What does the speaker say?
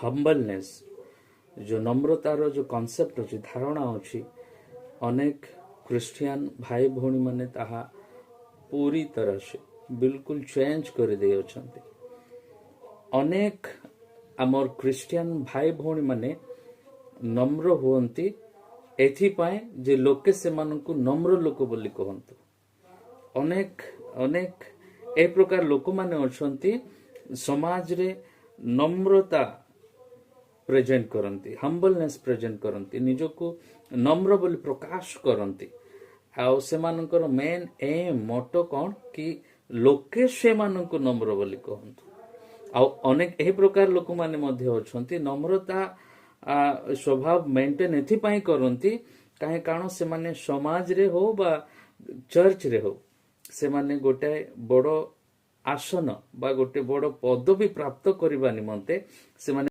Humbleness जो नम्रतार जो concept अच्छी धारणा अच्छी अनेक क्रिश्चियन भाई भौणी माने ताहा पूरी तरह से बिल्कुल चेंज कर दे अछंती। अनेक आमर क्रिश्चियन भाई भौणी माने नम्र हुअंती एथिपाई जे लोके सेमानंकु नम्र लोक बोली कहंतु। अनेक अनेक ए प्रकार लोक माने अछंती समाज रे नम्रता प्रेजेंट करंती, हम्बलनेस प्रेजेंट करंती, निजको नम्र बोली प्रकाश करंती। आउ सेमानंकर मेन एम मोटो कौन कि लोके सेमानंकु नम्र बोली कहंतु। आउ अनेक एही प्रकार लोक माने मध्ये अछंती नम्रता स्वभाव मेंटेन एथिपाई करंती काहे कारण से माने समाज रे हो बा चर्च रे हो से माने गोटे बड़ आसन बा गोटे बड़ पदवी प्राप्त करबा निमंते से माने